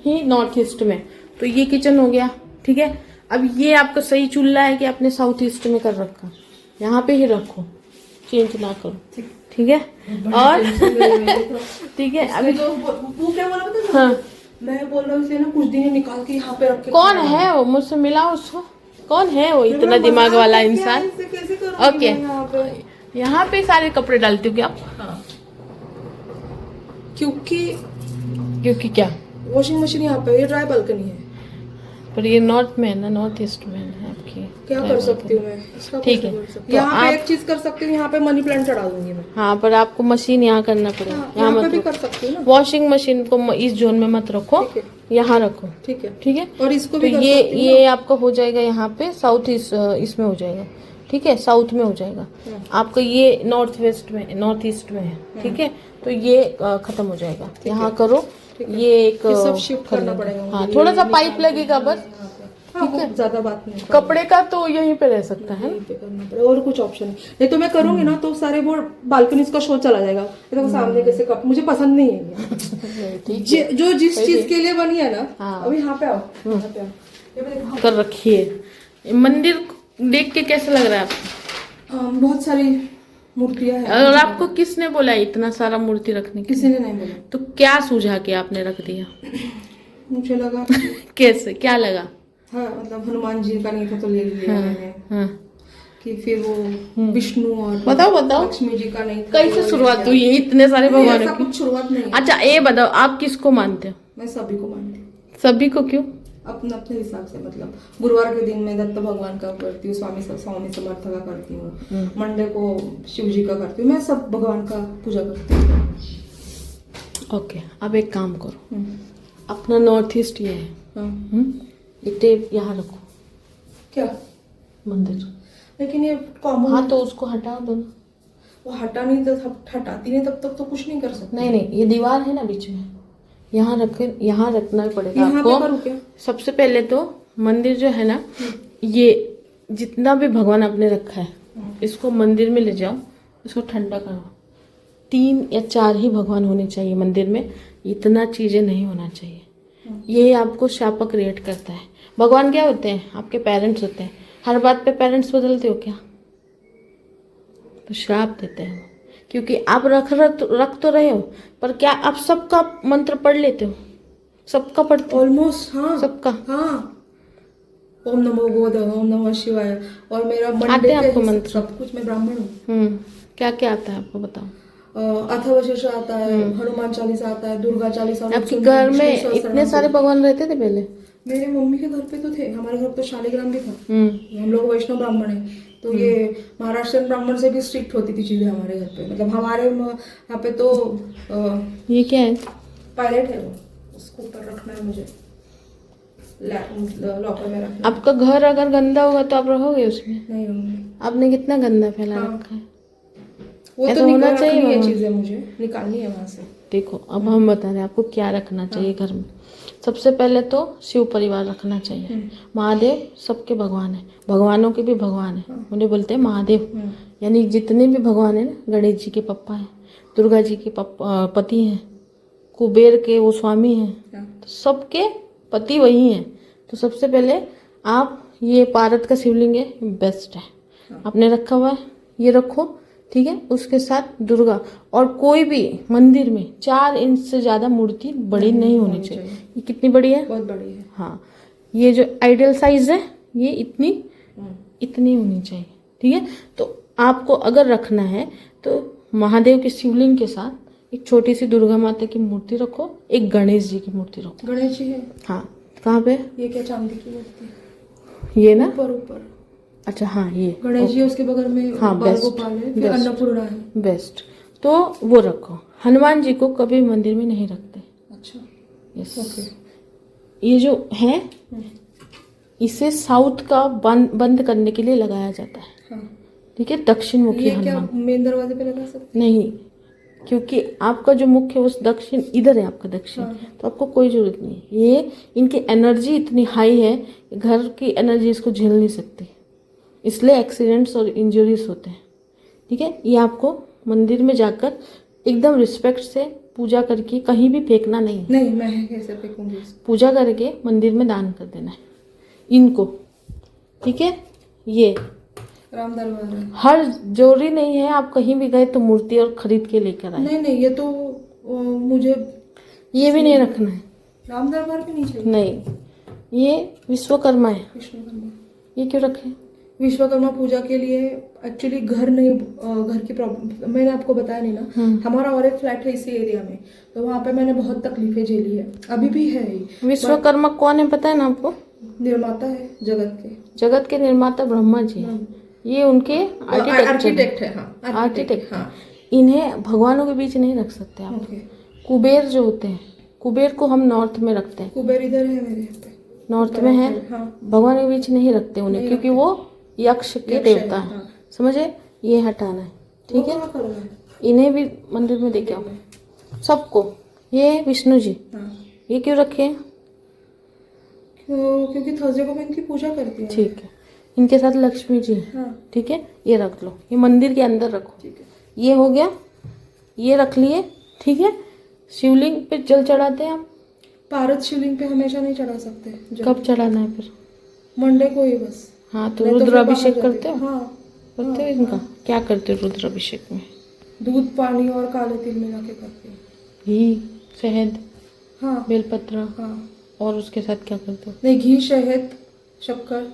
ही north east में, तो ये किचन हो गया। ठीक है, अब ये आपका सही चूल्हा है कि आपने साउथ ईस्ट में कर रखा, यहाँ पे ही रखो, चेंज ना करो। ठीक है, और ठीक है अभी वो क्या बोला पता है? हाँ, मैं बोल रहा हूँ इसे ना कुछ दिन निकाल के यहाँ पे रख के। कौन है वो, मुझसे मिलाओ उसको, कौन है वो इतना दिमाग वाला इंसान? ओके, यहाँ पे सारे कपड़े डालती हो क्या आप? हाँ। क्योंकि क्या? वॉशिंग मशीन यहाँ पे, ये ड्राई बालकनी है। पर ये नॉर्थ में है ना, नॉर्थ ईस्ट में है आपकी। क्या कर सकती हूँ मैं इसका? ठीक है, तो यहाँ पे एक चीज कर सकती हूँ, यहाँ पे मनी प्लांट चढ़ा दूंगी मैं। हाँ, पर आपको मशीन यहाँ करना पड़ेगा। हाँ, यहाँ पे मत भी रखो, कर सकती हूँ ना। वॉशिंग मशीन को इस जोन में मत रखो, ठीक है, यहाँ रखो। ठीक है, ठीक है, और इसको तो भी कर ये सकती हूँ ये आपका हो जाएगा यहाँ पे साउथ ईस्ट, इसमें हो जाएगा। ठीक है, साउथ में हो जाएगा आपका, ये नॉर्थ वेस्ट में, नॉर्थ ईस्ट में है। ठीक है, तो ये खत्म हो जाएगा, यहाँ करो। ये एक सब शिफ्ट करना पड़ेगा। हाँ, थोड़ा सा पाइप लगेगा बस। ठीक है, ज्यादा बात नहीं। कपड़े का तो यहीं पे रह सकता है, यहीं पे करना पड़ेगा, और कुछ ऑप्शन नहीं तो मैं करूंगी ना तो सारे वो बालकनी का शो चला जाएगा। देखो सामने कैसे कप, मुझे पसंद नहीं है जो जिस चीज के लिए बनी है ना। अभी यहाँ पे आओ, यहाँ पे आओ, ये पे देखो कर रखी है। मंदिर देख के कैसा लग रहा है आपको? बहुत सारी मूर्तियां हैं। और आपको किसने बोला इतना सारा मूर्ति रखने की? किसी ने नहीं बोला। तो क्या सूझा के आपने रख दिया? मुझे लगा कैसे, क्या लगा? हाँ, मतलब हनुमान जी का नहीं था तो ले लिया मैंने। हाँ, कि फिर वो विष्णु और बताओ लक्ष्मी जी का नहीं था। कैसे शुरुआत हुई है इतने सारे भगवान की? कुछ शुरुआत नहीं है। अच्छा ये बताओ, आप किसको मानते हो? मैं सभी को मानती हूँ। सभी को क्यों? अपने अपने हिसाब से, मतलब गुरुवार के दिन मैं दत्त भगवान का करती हूँ, स्वामी समर्थ का करती हूँ, मंडे को शिव जी का करती हूँ, मैं सब भगवान का पूजा करती हूँ। ओके, अब एक काम करो, अपना नॉर्थ ईस्ट ये है, ये टेप यहाँ रखो। क्या? मंदिर। लेकिन ये कॉमन। हाँ, तो उसको हटा दो ना। वो हटा नहीं तो हटाती नहीं तब तक तो कुछ नहीं कर सकती। नहीं, ये दीवार है ना बीच में, यहाँ रखे, यहाँ रखना ही पड़ेगा आपको। सबसे पहले तो मंदिर जो है ना, ये जितना भी भगवान आपने रखा है, इसको मंदिर में ले जाओ, इसको ठंडा करो। 3 या 4 ही भगवान होने चाहिए मंदिर में, इतना चीजें नहीं होना चाहिए। ये आपको शाप क्रिएट करता है। भगवान क्या होते हैं? आपके पेरेंट्स होते हैं। हर बात पे पेरेंट्स बदलते हो क्या? तो श्राप देते हैं, क्योंकि आप रख तो रहे हो, पर क्या आप सबका मंत्र पढ़ लेते हो? सबका पढ़ते हो? ऑलमोस्ट, हाँ, सबका। हाँ, ओम नमो गोविंद, ओम नमः शिवाय, और मेरा आते हैं आपको मंत्र? सब कुछ। मैं ब्राह्मण हूँ। क्या क्या आता है आपको, बताओ? अथर्वशीर्ष आता है, हनुमान चालीसा आता है, दुर्गा चालीसा। आपके घर में इतने सारे भगवान रहते थे पहले? मेरे मम्मी के घर पे तो थे, हमारे घर तो शालिग्राम भी था। हम लोग वैष्णव ब्राह्मण है, तो ये महाराष्ट्र ब्राह्मण से भी स्ट्रिक्ट होती थी चीजें हमारे घर पे। मतलब हमारे यहाँ पे तो ये क्या है? पायलट है वो, उसको ऊपर रखना है मुझे, लॉकर में रखना। आपका घर अगर गंदा होगा तो आप रहोगे उसमें? नहीं रहूंगी। आपने कितना गंदा फैला रखा है? वो तो होना चाहिए, ये चीजें मुझे निकालनी है वहां से। देखो, अब हम बता रहे हैं आपको क्या रखना चाहिए घर में। सबसे पहले तो शिव परिवार रखना चाहिए। महादेव सबके भगवान है, भगवानों के भी भगवान है, उन्हें बोलते हैं महादेव। यानी जितने भी भगवान है ना, गणेश जी के पप्पा हैं, दुर्गा जी के पति हैं, कुबेर के वो स्वामी हैं, तो सबके पति वही हैं। तो सबसे पहले आप ये पारद का शिवलिंग है, बेस्ट है, आपने रखा हुआ है, ये रखो। ठीक है, उसके साथ दुर्गा, और कोई भी मंदिर में 4 इंच से ज्यादा मूर्ति बड़ी नहीं होनी चाहिए। ये कितनी बड़ी है? बहुत बड़ी है। हाँ, ये जो आइडियल साइज है ये इतनी होनी चाहिए। ठीक है, तो आपको अगर रखना है तो महादेव के शिवलिंग के साथ एक छोटी सी दुर्गा माता की मूर्ति रखो, एक गणेश जी की मूर्ति रखो। गणेश जी है? हाँ। कहाँ पे? ये क्या चांदी की मूर्ति? ये ना ऊपर। अच्छा, हाँ, ये गणेश जी, उसके बगल में गोपाल है, फिर अन्नपूर्णा है। बेस्ट, तो वो रखो। हनुमान जी को कभी मंदिर में नहीं रखते। अच्छा, यस। ये जो है, इसे साउथ का बंद करने के लिए लगाया जाता है। ठीक है, दक्षिण मुखी हनुमान। मेन दरवाजे पे लगा सकते? नहीं, क्योंकि आपका जो मुख्य उस दक्षिण इधर है, आपका दक्षिण, तो आपको कोई जरूरत नहीं। ये इनकी एनर्जी इतनी हाई है, घर की एनर्जी इसको झेल नहीं सकती, इसलिए एक्सीडेंट्स और इंजरीज होते हैं। ठीक है, ये आपको मंदिर में जाकर एकदम रिस्पेक्ट से पूजा करके कहीं भी फेंकना नहीं है। नहीं, मैं कैसे फेंकूंगी इसको? पूजा करके मंदिर में दान कर देना है इनको, ठीक है। ये राम दरबार है। हर जरूरी नहीं है आप कहीं भी गए तो मूर्ति और खरीद के लेकर आए। नहीं नहीं, ये तो मुझे ये भी नहीं रखना है। राम दरबार भी नहीं चाहिए। नहीं, ये विश्वकर्मा है। विश्वकर्मा, ये क्यों रखे? विश्वकर्मा पूजा के लिए एक्चुअली घर नहीं, घर की प्रॉब्लम मैंने आपको बताया नहीं ना। हमारा और एक फ्लैट है इसी एरिया में, तो वहाँ पे मैंने बहुत तकलीफें झेली है, अभी भी है ही। विश्वकर्मा कौन है पता है ना आपको? निर्माता है जगत के। जगत के निर्माता ब्रह्मा जी हैं। ये उनके आर्किटेक्ट है। हाँ, आर्किटेक्ट। हाँ। इन्हें भगवानों के बीच नहीं रख सकते आप। ओके। कुबेर जो होते हैं, कुबेर को हम नॉर्थ में रखते हैं। कुबेर इधर है मेरे यहाँ पे, नॉर्थ में है। हाँ। भगवान के बीच नहीं रखते उन्हें, क्योंकि वो यक्ष के देवता है। हाँ। समझे? ये हटाना है, ठीक है। वो करूँ मैं? इन्हें भी मंदिर में देके आओ सबको। ये विष्णु जी, हाँ। ये क्यों रखे हैं? क्योंकि थर्सडे को मैं इनकी पूजा करती हूँ। ठीक है। इनके साथ लक्ष्मी जी हैं, हाँ। ठीक है। ये रख लो, ये मंदिर के अंदर रखो। ठीक है। ये हो गया, ये रख लिए, ठीक है। शिवलिंग पे जल चढ़ाते हैं आप? पारद शिवलिंग पे हमेशा नहीं चढ़ा सकते। कब चढ़ाना है फिर? मंडे को ही बस। हाँ, तो नहीं तो फिर रुद्राभिषेक बाहर करते जाते। हो? हाँ, करते हो इनका? क्या करते हो रुद्राभिषेक में? दूध पानी और काले तिल मिला के करते हैं। घी, शहद, हाँ। बेलपत्र, हाँ। और उसके साथ क्या करते हो? नहीं, घी, शहद, शक्कर,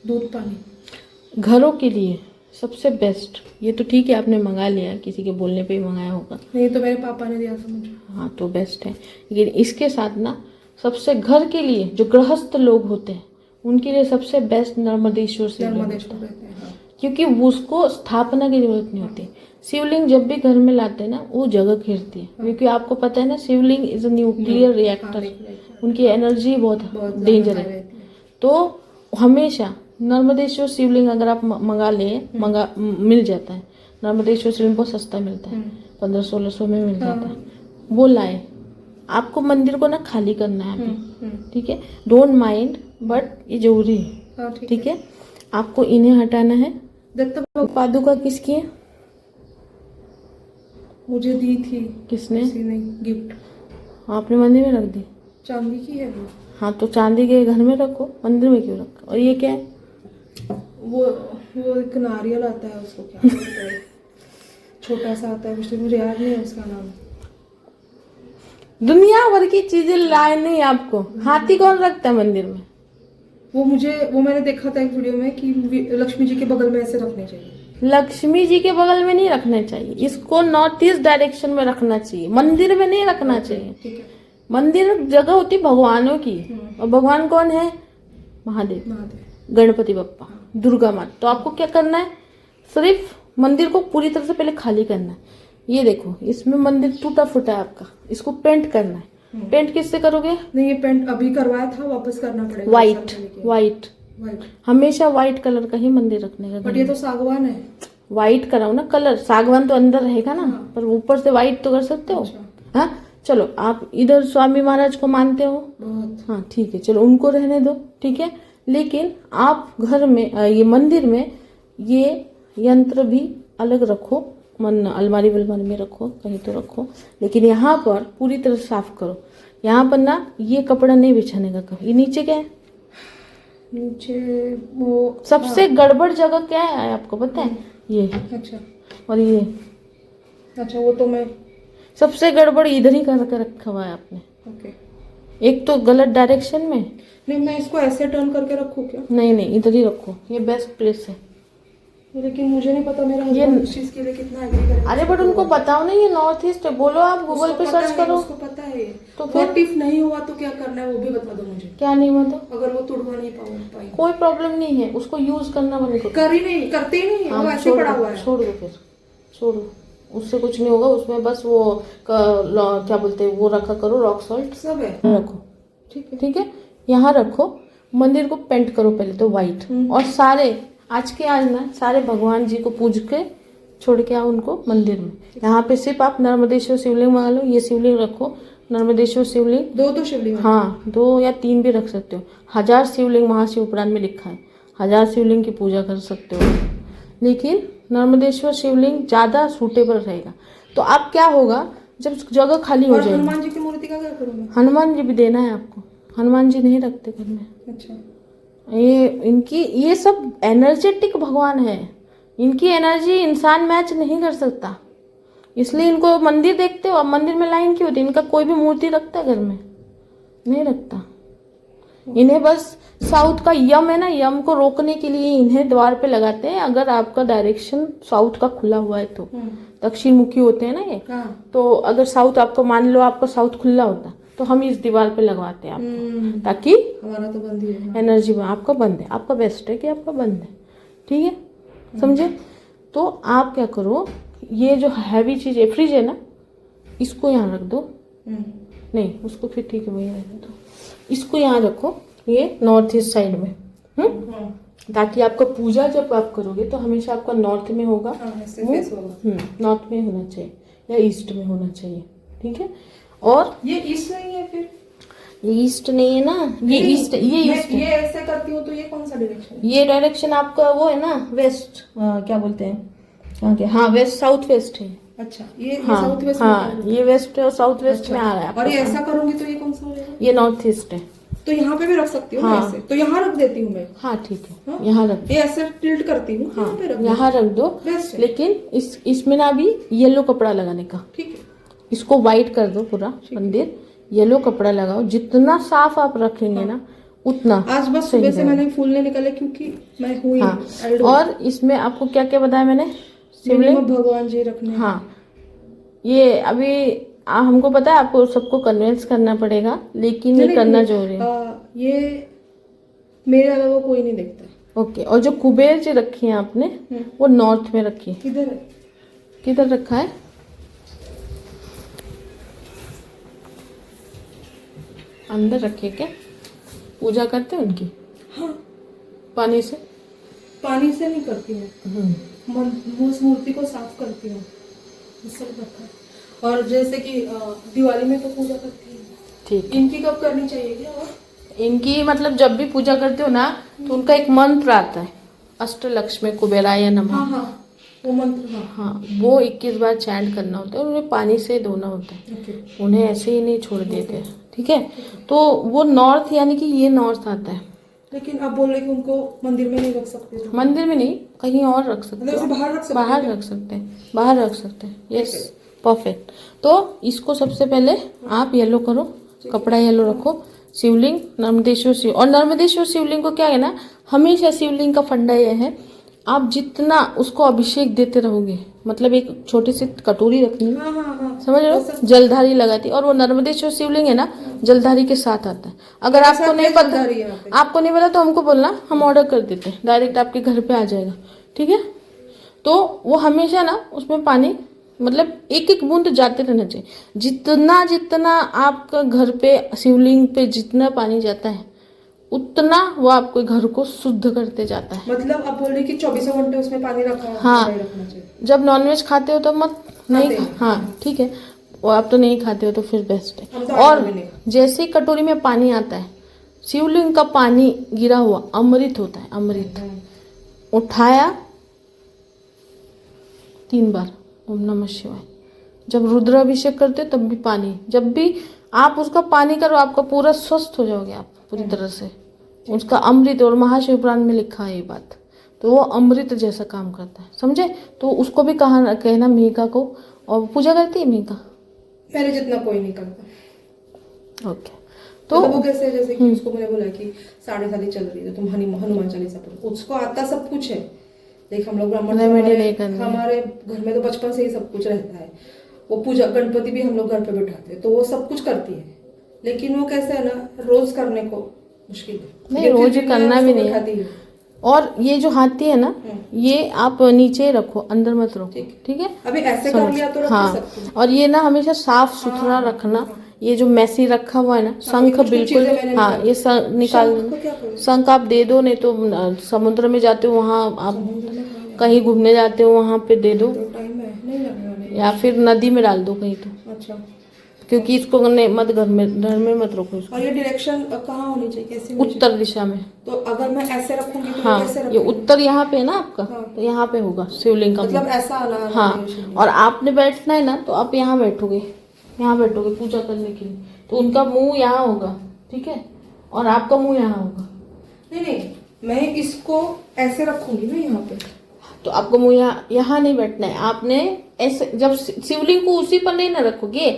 दूध पानी। घरों के लिए सबसे बेस्ट, ये तो ठीक है आपने मंगा लिया, किसी के बोलने पे ही मंगाया होगा। नहीं तो मेरे पापा ने दिया था मुझे। हाँ, तो बेस्ट है। लेकिन इसके साथ ना सबसे घर के लिए जो गृहस्थ लोग होते हैं उनके लिए सबसे बेस्ट नर्मदेश्वर शिवलिंग होता है। रहते हैं। हाँ। क्योंकि उसको स्थापना की जरूरत नहीं होती। शिवलिंग जब भी घर में लाते हैं ना, वो जगह घेरती है। क्योंकि आपको पता है ना, शिवलिंग इज अ न्यूक्लियर रिएक्टर। उनकी एनर्जी बहुत डेंजर है। तो हमेशा नर्मदेश्वर शिवलिंग अगर आप मिल जाता है। नर्मदेश्वर शिवलिंग बहुत सस्ता मिलता है, 1500-1600 में मिल जाता है। वो लाए। आपको मंदिर को ना खाली करना है अभी, ठीक है। डोंट माइंड, बट ये जरूरी है, ठीक है। आपको इन्हें हटाना है। पादुका किसकी है? मुझे दी थी। किसने? किसी ने गिफ्ट। आपने मंदिर में रख दी? चांदी की है वो। हाँ, तो चांदी के घर में रखो, मंदिर में क्यों रखो? और ये क्या है? वो एक नारियल आता है, उसको क्या बोलते हैं? छोटा सा आता है, मुझे याद नहीं है उसका नाम। दुनिया भर की चीजें लाए नहीं आपको। हाथी कौन रखता है मंदिर में? वो मैंने देखा था एक वीडियो में कि लक्ष्मी जी के बगल में ऐसे रखने चाहिए। लक्ष्मी जी के बगल में नहीं रखने चाहिए, इसको नॉर्थ ईस्ट डायरेक्शन में रखना चाहिए, मंदिर में नहीं रखना चाहिए। ठीक है। मंदिर जगह होती भगवानों की, और भगवान कौन है? महादेव, गणपति बप्पा, दुर्गा माता। तो आपको क्या करना है? सिर्फ मंदिर को पूरी तरह से पहले खाली करना है। ये देखो, इसमें मंदिर टूटा फूटा है आपका, इसको पेंट करना है। पेंट किससे करोगे? नहीं, ये पेंट अभी करवाया था, वापस करना पड़ेगा। वाइट हमेशा वाइट कलर का ही मंदिर रखने का। बट ये तो सागवान है। वाइट कराओ ना कलर, सागवान तो अंदर रहेगा ना। पर ऊपर से वाइट तो कर सकते हो। हाँ, चलो आप इधर स्वामी महाराज को मानते हो बहुत। हाँ, ठीक है, चलो उनको रहने दो, ठीक है। लेकिन आप घर में ये मंदिर में ये यंत्र भी अलग रखो, अलमारी वलमारी में रखो, कहीं तो रखो। लेकिन यहाँ पर पूरी तरह साफ करो। यहाँ पर ना ये कपड़ा नहीं बिछाने का कभी। ये नीचे क्या है? नीचे वो सबसे गड़बड़ जगह क्या है आपको पता है? ये। अच्छा। और ये। अच्छा, वो तो मैं सबसे गड़बड़ इधर ही करके रखा हुआ है आपने। ओके। एक तो गलत डायरेक्शन में। नहीं, मैं इसको ऐसे टर्न करके रखूँ क्या? नहीं, इधर ही रखो, ये बेस्ट प्लेस है। लेकिन मुझे नहीं पता मेरा हस्बैंड इस चीज के लिए कितना एग्री करेगा। अरे बट उनको बताओ ना, ये नॉर्थ ईस्ट है, बोलो आप गूगल पे सर्च करो। उसको पता है। तो फिर व्हाट इफ नहीं हुआ तो क्या करना है वो भी बता दो मुझे। क्या नहीं मतलब? अगर वो तुड़वा नहीं पाई कोई प्रॉब्लम नहीं है, उसको यूज करना बंद करो। करते ही नहीं है, वो ऐसे पड़ा हुआ है। छोड़ दो फिर, छोड़ दो, उससे कुछ नहीं होगा। उसमें बस वो क्या बोलते हैं वो रखा करो, रॉक सॉल्ट सब है, रखो, ठीक है। यहाँ रखो, मंदिर को पेंट करो पहले तो वाइट। और सारे आज ना सारे भगवान जी को पूज के छोड़ के आओ उनको मंदिर में। यहाँ पे सिर्फ आप नर्मदेश्वर शिवलिंग मंगा लो, ये शिवलिंग रखो, नर्मदेश्वर शिवलिंग। 2 शिवलिंग? हाँ, 2 या 3 भी रख सकते हो। 1000 शिवलिंग महाशिव पुराण में लिखा है, 1000 शिवलिंग की पूजा कर सकते हो। लेकिन नर्मदेश्वर शिवलिंग ज़्यादा सूटेबल रहेगा। तो अब क्या होगा, जब जगह खाली हो और जाएगी। हनुमान जी की मूर्ति का क्या करूँगी? हनुमान जी भी देना है आपको, हनुमान जी नहीं रखते घर में। अच्छा, ये इनकी ये सब एनर्जेटिक भगवान है, इनकी एनर्जी इंसान मैच नहीं कर सकता, इसलिए इनको मंदिर देखते हो। अब मंदिर में लाइन क्यों होती है? इनका कोई भी मूर्ति रखता है घर में? नहीं रखता। इन्हें बस साउथ का यम है ना, यम को रोकने के लिए इन्हें द्वार पे लगाते हैं। अगर आपका डायरेक्शन साउथ का खुला हुआ है तो, दक्षिण मुखी होते हैं ना ये, तो अगर साउथ आपको, मान लो आपका साउथ खुला होता तो हम इस दीवार पे लगवाते हैं आपको, ताकि हमारा तो बंद ही है, एनर्जी आपका बंद है। आपका बेस्ट है कि आपका बंद है, ठीक है, समझे? तो आप क्या करो, ये जो हैवी चीज है, फ्रिज है ना, इसको यहाँ रख दो। नहीं, उसको फिर ठीक है, वही रहने दो। इसको यहाँ रखो, ये नॉर्थ ईस्ट साइड में, ताकि आपका पूजा जब आप करोगे तो हमेशा आपका नॉर्थ में होगा, नॉर्थ में होना चाहिए या ईस्ट में होना चाहिए, ठीक है। और ये ईस्ट नहीं है, फिर ये ईस्ट नहीं है ना, ये ईस्ट, ये ईस्ट है। ये ऐसे करती हूँ तो ये कौन सा डायरेक्शन है? ये डायरेक्शन आपका वो है ना, वेस्ट, क्या बोलते हैं, कहाँ के, हाँ वेस्ट, साउथ वेस्ट है। अच्छा, ये हाँ, साउथ वेस्ट हाँ, ये वेस्ट है और साउथ वेस्ट में आ रहा है। और ये ऐसा करूंगी तो ये कौन सा हो जाएगा? ये नॉर्थ ईस्ट है। तो यहाँ पे भी रख सकती हूँ हाँ। ऐसे, तो यहाँ रख देती हूँ मैं। हाँ ठीक है, यहाँ रख दो। ये ऐसे टिल्ट करती हूँ, हाँ, यहाँ पे रख यहाँ रख दो। बेस्ट है। लेकिन इसमें ना अभी येलो कपड़ा लगाने का, ठीक है, इसको वाइट कर दो पूरा मंदिर, येलो कपड़ा लगाओ। जितना साफ आप रखेंगे ना उतना आज बस सुबह से मैंने फूल नहीं निकाले क्योंकि मैं हुई। हाँ, और इसमें आपको क्या क्या बताया मैंने? शिवलिंग, भगवान जी रखने। हाँ, ये अभी हमको पता है आपको सबको कन्विंस करना पड़ेगा, लेकिन ये करना जरूरी है। ये मेरे अलावा कोई नहीं देखता। ओके, और जो कुबेर जी रखी है आपने, वो नॉर्थ में रखी है। किधर है? किधर रखा है? अंदर रखे क्या? पूजा करते हैं उनकी? हाँ, पानी से? पानी से नहीं करती हूँ, उस मूर्ति को साफ करती हूँ, सब रखा है। और जैसे कि दिवाली में तो पूजा करती हूँ। ठीक। इनकी कब करनी चाहिए क्या? और इनकी मतलब जब भी पूजा करते हो ना, तो उनका एक मंत्र आता है, अष्टलक्ष्मी कुबेराय नमः। हाँ हाँ, वो मंत्र। हाँ हाँ, वो 21 बार चैंट करना होता है और उन्हें पानी से धोना होता है। ओके। उन्हें ऐसे ही नहीं छोड़ देते, ठीक है। तो वो नॉर्थ, यानी कि ये नॉर्थ आता है। लेकिन आप बोल रहे कि उनको मंदिर में नहीं रख सकते तो? मंदिर में नहीं, कहीं और रख सकते मतलब हो। बाहर रख सकते? बाहर रख सकते हैं, बाहर रख सकते हैं। Yes, perfect. तो इसको सबसे पहले आप येलो करो, कपड़ा येलो रखो। शिवलिंग, नर्मदेश्वर शिव, और नर्मदेश्वर शिवलिंग को क्या है ना, हमेशा शिवलिंग का फंडा यह है, आप जितना उसको अभिषेक देते रहोगे, मतलब एक छोटी सी कटोरी रखनी है, हाँ हाँ हाँ, समझ रहे हो, जलधारी लगाती। और वो नर्मदेश्वर शिवलिंग है ना, जलधारी के साथ आता है। अगर आपको नहीं पता तो हमको बोलना, हम ऑर्डर कर देते हैं, डायरेक्ट आपके घर पे आ जाएगा, ठीक है। तो वो हमेशा ना उसमें पानी, मतलब एक एक बूंद जाते रहना चाहिए। जितना जितना आपका घर पे शिवलिंग पे जितना पानी जाता है, उतना वो आपके घर को शुद्ध करते जाता है। मतलब आप बोल रहे कि 24 घंटे उसमें पानी रखना, हाँ, रखना चाहिए। जब नॉनवेज खाते हो तो मत नहीं, हाँ ठीक है, वो आप तो नहीं खाते हो तो फिर बेस्ट है। और जैसे ही कटोरी में पानी आता है, शिवलिंग का पानी गिरा हुआ अमृत होता है, अमृत उठाया 3 बार ओम नमः शिवाय। जब रुद्राभिषेक करते तब भी पानी, जब भी आप उसका पानी करो, आपका पूरा स्वस्थ हो जाओगे आप पूरी तरह से। उसका अमृत, और महाशिव पुराण में लिखा है ये बात, तो वो अमृत जैसा काम करता है, समझे। तो उसको भी कहना मेघा को, और पूजा करती है मेघा? मेरे जितना कोई नहीं करता। ओके, तो वो कैसे, जैसे कि उसको मैंने बोला कि 7:30 चल रही है तो तुम हनुमान चालीसा पढ़ो, उसको आता सब कुछ है। देख हम लोग ब्राह्मण, हमारे घर में तो बचपन से ही सब कुछ रहता है। वो पूजा, गणपति भी हम लोग घर पे बैठाते हैं, तो वो सब कुछ करती है। लेकिन वो कैसे है ना, रोज करने को मुश्किल है। नहीं, रोज करना भी नहीं है। और ये जो हाथी है ना, ये आप नीचे रखो, अंदर मत रखो, ठीक है। अभी ऐसे कर लिया तो रख सकते हैं। और ये ना हमेशा साफ सुथरा रखना। ये जो मैसी रखा हुआ है ना, शंख बिल्कुल, हाँ ये निकाल दो। शंख आप दे दो, नहीं तो समुद्र में जाते हो वहाँ, आप कहीं घूमने जाते हो वहाँ पे दे दो, या फिर नदी में डाल दो कहीं तो। अच्छा, क्योंकि इसको मत घर में मत रखो इसको। और ये डायरेक्शन कहाँ होनी चाहिए, कैसे? उत्तर दिशा में। तो अगर मैं ऐसे रखूंगी तो हाँ, कैसे ये उत्तर यहाँ पे है ना आपका, तो यहाँ पे होगा शिवलिंग का, मतलब ऐसा आना। हाँ, और आपने बैठना है ना, तो आप यहाँ बैठोगे, यहाँ बैठोगे पूजा करने के लिए, तो उनका मुंह यहाँ होगा, ठीक है, और आपका मुंह यहाँ होगा। नहीं, मैं इसको ऐसे रखूंगी ना यहाँ पे, तो आपको मुंह यहाँ नहीं बैठना है, आपने ऐसे, जब शिवलिंग को उसी पर नहीं ना रखोगे,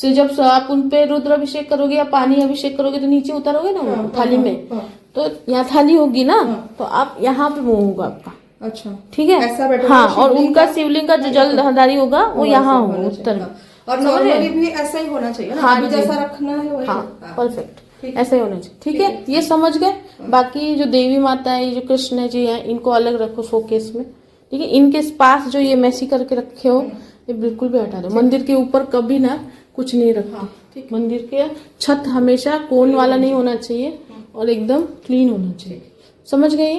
जब आप उन पे रुद्राभिषेक करोगे या पानी अभिषेक करोगे तो नीचे उतारोगे ना थाली में, तो यहाँ थाली होगी ना, तो आप यहाँ पे मुंह होगा आपका। अच्छा, ठीक है, ऐसा बैठो। हाँ, और उनका शिवलिंग का जो जलधारी होगा वो यहाँ होगा, उत्तर में। और नॉर्मली भी ऐसा ही होना चाहिए ना, हाँ, जैसा रखना है वही। हाँ, परफेक्ट, ऐसा ही होना चाहिए। ठीक है, ये समझ गए। बाकी जो देवी माता है, जो कृष्ण जी है, इनको अलग रखो शोकेस में, ठीक है। इनके पास जो ये मैसी करके रखे हो ये बिल्कुल भी हटा दो। मंदिर के ऊपर कभी ना कुछ नहीं रखते। मंदिर के छत हमेशा कोन वाला नहीं होना चाहिए और एकदम क्लीन होना चाहिए। समझ गए?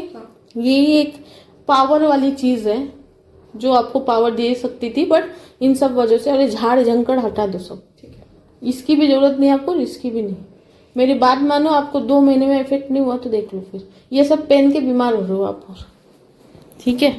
ये एक पावर वाली चीज है जो आपको पावर दे सकती थी, बट इन सब वजह से, अरे झाड़ झंकड़ हटा दो सब, ठीक है। इसकी भी जरूरत नहीं आपको, इसकी भी नहीं। मेरी बात मानो, आपको 2 महीने में इफेक्ट नहीं हुआ तो देख लो, फिर ये सब पहन के बीमार हो रहे हो आप, ठीक है।